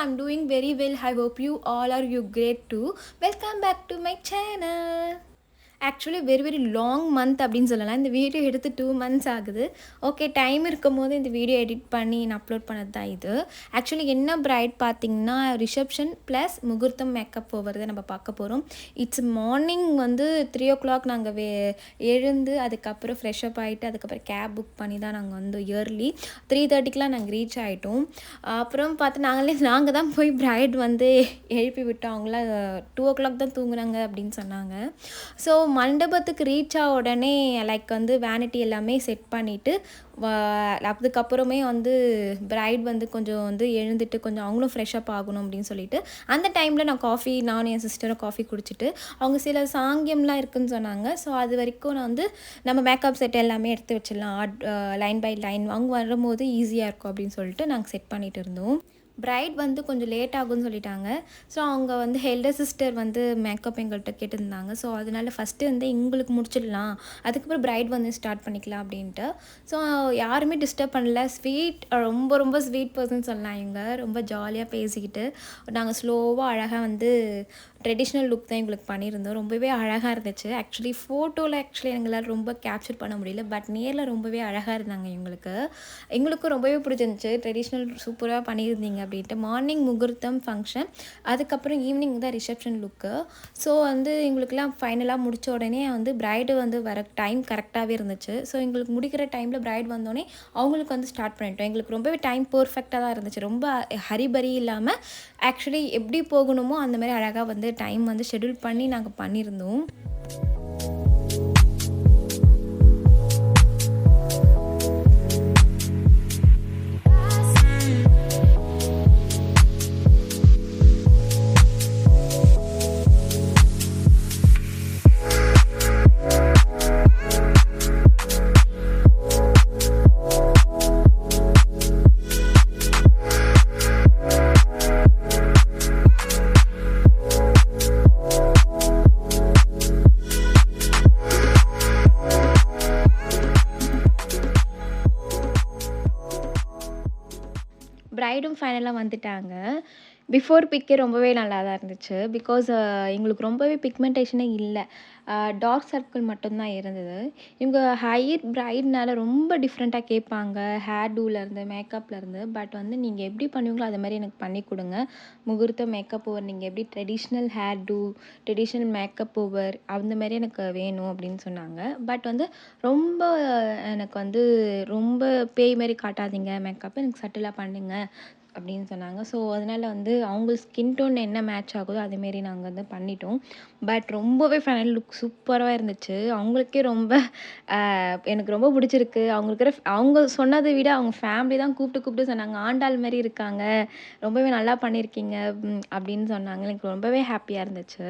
I'm doing very well. I hope you all are you great too. Welcome back to my channel. Actually very very long month அப்படின்னு சொல்லலாம். இந்த video எடுத்து 2 months ஆகுது. Okay, time இருக்கும் போது இந்த video edit பண்ணி நான் அப்லோட் பண்ணது தான் இது. ஆக்சுவலி என்ன பிரைட் பார்த்திங்கன்னா ரிசப்ஷன் ப்ளஸ் முகூர்த்தம் மேக்கப் போகிறத நம்ம பார்க்க போகிறோம். இட்ஸ் மார்னிங் வந்து 3 o'clock நாங்கள் எழுந்து அதுக்கப்புறம் ஃப்ரெஷ்அப் ஆகிட்டு அதுக்கப்புறம் கேப் புக் பண்ணி தான் நாங்கள் வந்து இயர்லி 3:30க்கெலாம் நாங்கள் ரீச் ஆகிட்டோம். அப்புறம் பார்த்து நாங்கள் தான் போய் பிரைட் வந்து எழுப்பி விட்டோம். அவங்களாம் 2 o'clock தான் தூங்குறாங்க அப்படின்னு சொன்னாங்க. ஸோ மண்டபத்துக்கு ரீச் ஆக உடனே லைக் வந்து வேனிட்டி எல்லாமே செட் பண்ணிவிட்டு அதுக்கப்புறமே வந்து பிரைட் வந்து கொஞ்சம் வந்து எழுந்துட்டு கொஞ்சம் அவங்களும் ஃப்ரெஷ்அப் ஆகணும் அப்படின்னு சொல்லிட்டு அந்த டைமில் நானும் என் சிஸ்டரும் காஃபி குடிச்சிட்டு அவங்க சில சாங்கியம்லாம் இருக்குதுன்னு சொன்னாங்க. ஸோ அது வரைக்கும் நான் வந்து நம்ம மேக்கப் செட் எல்லாமே எடுத்து வச்சிடலாம், லைன் பை லைன் அவங்க வரும்போது ஈஸியாக இருக்கும் அப்படின்னு சொல்லிட்டு நாங்கள் செட் பண்ணிகிட்டு இருந்தோம். பிரைட் வந்து கொஞ்சம் லேட் ஆகும்னு சொல்லிட்டாங்க. ஸோ அவங்க வந்து எல்டர் சிஸ்டர் வந்து மேக்கப் எங்கள்கிட்ட கேட்டிருந்தாங்க. ஸோ அதனால ஃபஸ்ட்டு வந்து எங்களுக்கு முடிச்சிடலாம், அதுக்கப்புறம் பிரைட் வந்து ஸ்டார்ட் பண்ணிக்கலாம் அப்படின்ட்டு. ஸோ யாருமே டிஸ்டர்ப் பண்ணல. ரொம்ப ரொம்ப ஸ்வீட் பர்சன் சொல்லலாம். இவங்க ரொம்ப ஜாலியாக பேசிக்கிட்டு நாங்கள் ஸ்லோவாக அழகாக வந்து ட்ரெடிஷ்னல் லுக் தான் எங்களுக்கு பண்ணியிருந்தோம். ரொம்பவே அழகாக இருந்துச்சு. ஃபோட்டோவில் எங்களால் ரொம்ப கேப்சர் பண்ண முடியல, பட் நேரில் ரொம்பவே அழகாக இருந்தாங்க. எங்களுக்கும் ரொம்பவே பிடிச்சிருந்துச்சு. ட்ரெடிஷ்னல் சூப்பராக பண்ணியிருந்தீங்க அப்படின்ட்டு. மார்னிங் முகூர்த்தம் ஃபங்க்ஷன், அதுக்கப்புறம் ஈவினிங் தான் ரிசப்ஷன் லுக்கு. ஸோ வந்து எங்களுக்குலாம் ஃபைனலாக முடித்த உடனே வந்து பிரைடு வந்து வர டைம் கரெக்டாகவே இருந்துச்சு. ஸோ எங்களுக்கு முடிக்கிற டைமில் பிரைடு வந்தோடனே அவங்களுக்கு வந்து ஸ்டார்ட் பண்ணிட்டோம். எங்களுக்கு ரொம்பவே டைம் பர்ஃபெக்டாக தான் இருந்துச்சு. ரொம்ப ஹரிபரி இல்லாமல் ஆக்சுவலி எப்படி போகணுமோ அந்த மாதிரி அழகாக வந்து டைம் வந்து ஷெட்யூல் பண்ணி நாங்கள் பண்ணியிருந்தோம். பிரைடும் ஃபைனலாக வந்துட்டாங்க. பிஃபோர் பிக்கே ரொம்பவே நல்லா தான் இருந்துச்சு. பிகாஸ் எங்களுக்கு ரொம்பவே பிக்மெண்டேஷனே இல்லை, டார்க் சர்க்கிள் மட்டும்தான் இருந்தது. இவங்க ஹையர் பிரைட்னால ரொம்ப டிஃப்ரெண்ட்டாக கேட்பாங்க, ஹேர் டூலேருந்து மேக்கப்லேருந்து. பட் வந்து நீங்கள் எப்படி பண்ணுவீங்களோ அது மாதிரி எனக்கு பண்ணி கொடுங்க. முகூர்த்தம் மேக்கப் ஓவர் நீங்கள் எப்படி traditional hair do, traditional makeup over அந்த மாதிரி எனக்கு வேணும் அப்படின்னு சொன்னாங்க. பட் வந்து ரொம்ப எனக்கு வந்து ரொம்ப பேய் மாதிரி காட்டாதீங்க, மேக்கப் எனக்கு சட்டிலாக பண்ணுங்க அப்படின்னு சொன்னாங்க. ஸோ அதனால் வந்து அவங்க ஸ்கின் டோன் என்ன மேட்ச் ஆகுதோ அதேமாரி நாங்கள் வந்து பண்ணிட்டோம். பட் ரொம்பவே ஃபைனல் லுக் சூப்பராக இருந்துச்சு. அவங்களுக்கே ரொம்ப எனக்கு ரொம்ப பிடிச்சிருக்கு. அவங்க சொன்னதை விட அவங்க ஃபேமிலி தான் கூப்பிட்டு சொன்னாங்க, ஆண்டாள் மாதிரி இருக்காங்க, ரொம்பவே நல்லா பண்ணியிருக்கீங்க அப்படின்னு சொன்னாங்க. எனக்கு ரொம்பவே ஹாப்பியாக இருந்துச்சு.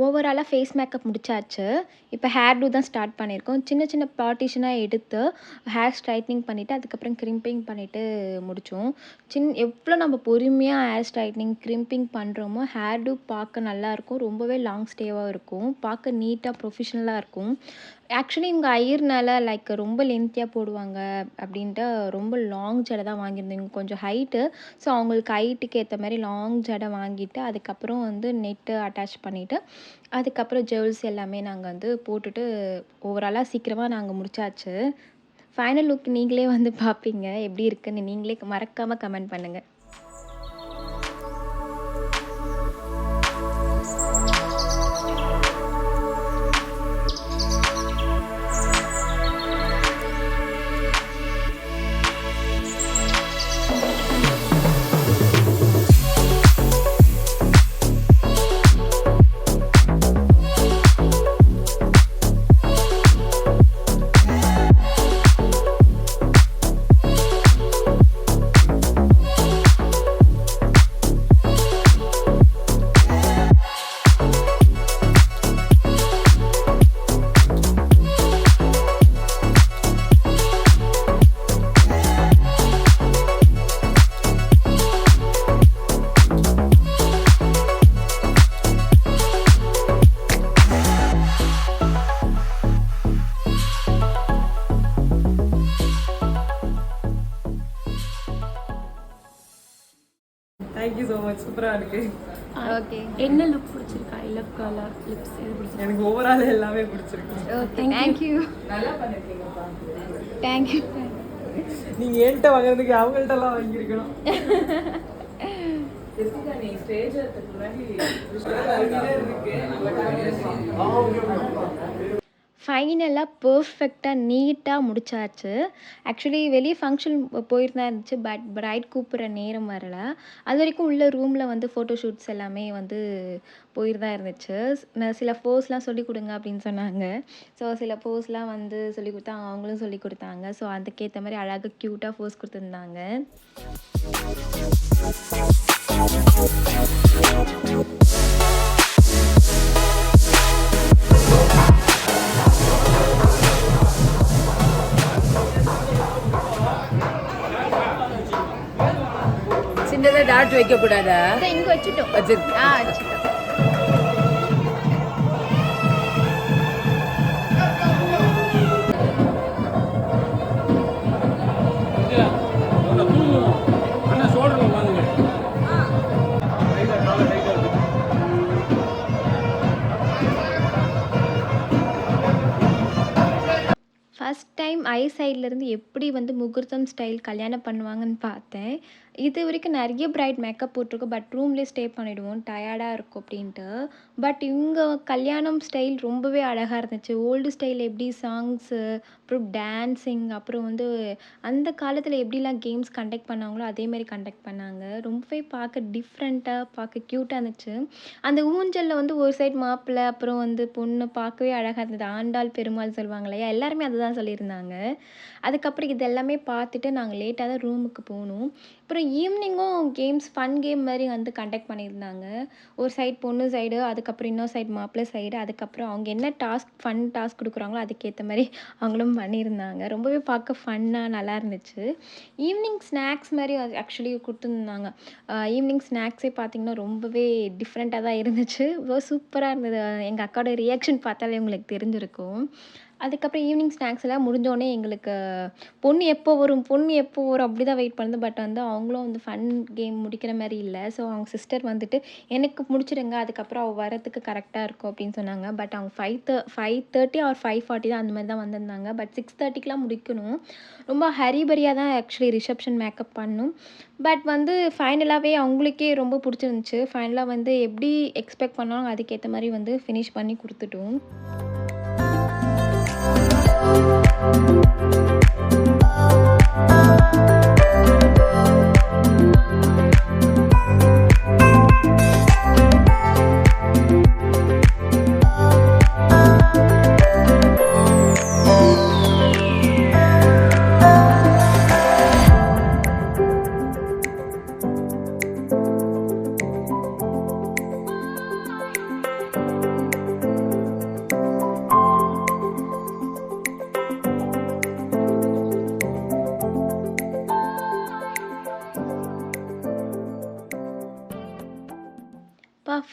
ஓவராலாக ஃபேஸ் மேக்கப் முடிச்சாச்சு. இப்போ ஹேர் டூ தான் ஸ்டார்ட் பண்ணியிருக்கோம். சின்ன சின்ன பார்ட்டிஷனாக எடுத்து ஹேர் ஸ்ட்ரைட்னிங் பண்ணிவிட்டு அதுக்கப்புறம் க்ரிம்பிங் பண்ணிவிட்டு முடித்தோம். எவ்வளோ நம்ம பொறுமையாக ஹேர் ஸ்ட்ரைட்னிங் க்ரிம்பிங் பண்ணுறோமோ ஹேர் டூ பார்க்க நல்லாயிருக்கும், ரொம்பவே லாங் ஸ்டேவாக இருக்கும், பார்க்க நீட்டாக ப்ரொஃபஷ்னலாக இருக்கும். ஆக்சுவலி இவங்க ஐயர்னால லைக் ரொம்ப லென்த்தியாக போடுவாங்க அப்படின்ட்டு ரொம்ப லாங் ஜடை தான் வாங்கியிருந்தோம். இவங்க கொஞ்சம் ஹைட்டு, ஸோ அவங்களுக்கு ஹைட்டுக்கு ஏற்ற மாதிரி லாங் ஜடை வாங்கிட்டு அதுக்கப்புறம் வந்து நெட்டு அட்டாச் பண்ணிவிட்டு அதுக்கப்புறம் ஜுவல்ஸ் எல்லாமே நாங்கள் வந்து போட்டுட்டு ஓவராலாக சீக்கிரமாக நாங்கள் முடிச்சாச்சு. ஃபைனல் லுக் நீங்களே வந்து பார்ப்பீங்க எப்படி இருக்குன்னு. நீங்களே மறக்காமல் கமெண்ட் பண்ணுங்கள். பிடிச்சிருக்கு. ஓகே. என்ன லுக் பிடிச்சிருக்கு? ஐ லவ் கலர் லிப்ஸ் எது பிடிச்சிருக்கு? எனக்கு ஓவரால் எல்லாமே பிடிச்சிருக்கு. Okay, thank you. நல்லா பண்ணிருக்கீங்கப்பா. தேங்க்யூ. நீங்க என்கிட்ட வாங்குறதுக்கு அவங்கள்ட்ட எல்லாம் வாங்கியிருக்கணும். நீ ஸ்டேஜ் முன்னாடி ஃபைனலாக பர்ஃபெக்டாக நீட்டாக முடிச்சாச்சு. ஆக்சுவலி வெளியே ஃபங்க்ஷன் போயிருந்தா இருந்துச்சு, பட் பிரைட் கூப்பிட்ற நேரம் வரல. அது வரைக்கும் உள்ள ரூமில் வந்து ஃபோட்டோ ஷூட்ஸ் எல்லாமே வந்து போயிருந்தா இருந்துச்சு. நான் சில போஸ்லாம் சொல்லிக் கொடுங்க அப்படின்னு சொன்னாங்க. ஸோ சில போஸ்லாம் வந்து சொல்லி கொடுத்தா அவங்களும் சொல்லி கொடுத்தாங்க. ஸோ அதுக்கேற்ற மாதிரி அழகாக க்யூட்டாக போஸ் கொடுத்துருந்தாங்க. சின்னதாக டாட் வைக்கக்கூடாதா? இங்கே வச்சுட்டோம். வச்சிருக்கு. வச்சுட்டோம். ஃபஸ்ட் டைம் ஐ சைட்லேருந்து எப்படி வந்து முகூர்த்தம் ஸ்டைல் கல்யாணம் பண்ணுவாங்கன்னு பார்த்தேன். இது வரைக்கும் நிறைய பிரைட் மேக்கப் போட்டிருக்கோம், பட் ரூம்லேயே ஸ்டே பண்ணிவிடுவோம், டயர்டாக இருக்கும் அப்படின்ட்டு. பட் இவங்க கல்யாணம் ஸ்டைல் ரொம்பவே அழகாக இருந்துச்சு. ஓல்டு ஸ்டைல் எப்படி சாங்ஸு, அப்புறம் டான்ஸிங், அப்புறம் வந்து அந்த காலத்தில் எப்படிலாம் கேம்ஸ் கண்டக்ட் பண்ணாங்களோ அதேமாரி கண்டக்ட் பண்ணாங்க. ரொம்பவே பார்க்க டிஃப்ரெண்ட்டாக, பார்க்க க்யூட்டாக இருந்துச்சு. அந்த ஊஞ்சலில் வந்து ஒரு சைடு மாப்பிள்ளை, அப்புறம் வந்து பொண்ணு பார்க்கவே அழகாக இருந்தது. ஆண்டாள் பெருமாள் சொல்லுவாங்க இல்லையா, எல்லாருமே அதுதான் சொல்லியிருந்தாங்க. அதுக்கப்புறம் இது எல்லாமே பார்த்துட்டு நாங்கள் லேட்டாக தான் ரூமுக்கு போனோம். அப்புறம் ஈவினிங்கும் கேம்ஸ், ஃபன் கேம் மாதிரி வந்து கண்டக்ட் பண்ணியிருந்தாங்க. ஒரு சைடு பொண்ணு சைடு, அதுக்கப்புறம் இன்னொரு சைடு மாப்பிள்ளை சைடு, அதுக்கப்புறம் அவங்க என்ன ஃபன் டாஸ்க் கொடுக்குறாங்களோ அதுக்கேற்ற மாதிரி அவங்களும் பண்ணியிருந்தாங்க. ரொம்பவே பார்க்க ஃபன்னாக நல்லா இருந்துச்சு. ஈவினிங் ஸ்நாக்ஸ் மாதிரி ஆக்சுவலி கொடுத்துருந்தாங்க. ஈவினிங் ஸ்நாக்ஸே பார்த்திங்கன்னா ரொம்பவே டிஃப்ரெண்ட்டாக தான் இருந்துச்சு. சூப்பராக இருந்தது. எங்கள் அக்காவோட ரியாக்ஷன் பார்த்தாலே உங்களுக்கு தெரிஞ்சிருக்கும். அதுக்கப்புறம் ஈவினிங் ஸ்நாக்ஸ் எல்லாம் முடிஞ்சோடனே எங்களுக்கு பொண்ணு எப்போ வரும் அப்படி தான் வெயிட் பண்ணுது. பட் வந்து அவங்களும் வந்து ஃபன் கேம் முடிக்கிற மாதிரி இல்லை. ஸோ அவங்க சிஸ்டர் வந்துட்டு எனக்கு முடிச்சிடுங்க, அதுக்கப்புறம் அவள் வரத்துக்கு கரெக்டாக இருக்கும் அப்படின்னு சொன்னாங்க. பட் அவங்க 5:30 ஆர் 5:40 தான் அந்த மாதிரி தான் வந்திருந்தாங்க. பட் 6:30க்கெலாம் முடிக்கணும். ரொம்ப ஹரிபரியாக தான் ஆக்சுவலி ரிசப்ஷன் மேக்கப் பண்ணணும். பட் வந்து ஃபைனலாகவே அவங்களுக்கே ரொம்ப பிடிச்சிருந்துச்சு. ஃபைனலாக வந்து எப்படி எக்ஸ்பெக்ட் பண்ணாலும் அதுக்கேற்ற மாதிரி வந்து ஃபினிஷ் பண்ணி கொடுத்துட்டோம்.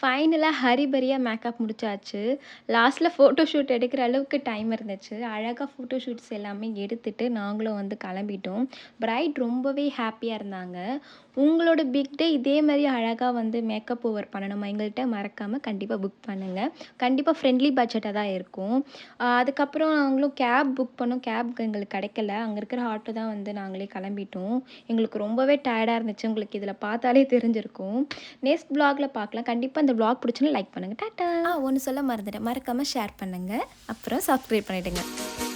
ஃபைனலாக ஹரிபரியாக மேக்கப் முடிச்சாச்சு. லாஸ்ட்டில் ஃபோட்டோ ஷூட் எடுக்கிற அளவுக்கு டைம் இருந்துச்சு. அழகாக ஃபோட்டோ ஷூட்ஸ் எல்லாமே எடுத்துகிட்டு நாங்களும் வந்து கிளம்பிட்டோம். பிரைட் ரொம்பவே ஹாப்பியாக இருந்தாங்க. உங்களோட பிக் டே இதே மாதிரி அழகாக வந்து மேக்கப் ஓவர் பண்ணணுமா எங்கள்கிட்ட மறக்காமல் கண்டிப்பாக புக் பண்ணுங்கள். கண்டிப்பாக ஃப்ரெண்ட்லி பட்ஜெட்டாக தான் இருக்கும். அதுக்கப்புறம் நாங்களும் கேப் புக் பண்ணோம். கேப் எங்களுக்கு கிடைக்கல. அங்கே இருக்கிற ஆட்டோ தான் வந்து நாங்களே கிளம்பிட்டோம். எங்களுக்கு ரொம்பவே டயர்டாக இருந்துச்சு. உங்களுக்கு இதில் பார்த்தாலே தெரிஞ்சிருக்கும். நெக்ஸ்ட் வ்ளாகில் பார்க்கலாம். கண்டிப்பாக இந்த வ்ளாக் பிடிச்சுன்னு லைக் பண்ணுங்கள். டாட்டா. ஒன்று சொல்ல மறந்துட்டேன், மறக்காமல் ஷேர் பண்ணுங்கள், அப்புறம் சப்ஸ்கிரைப் பண்ணிவிடுங்க.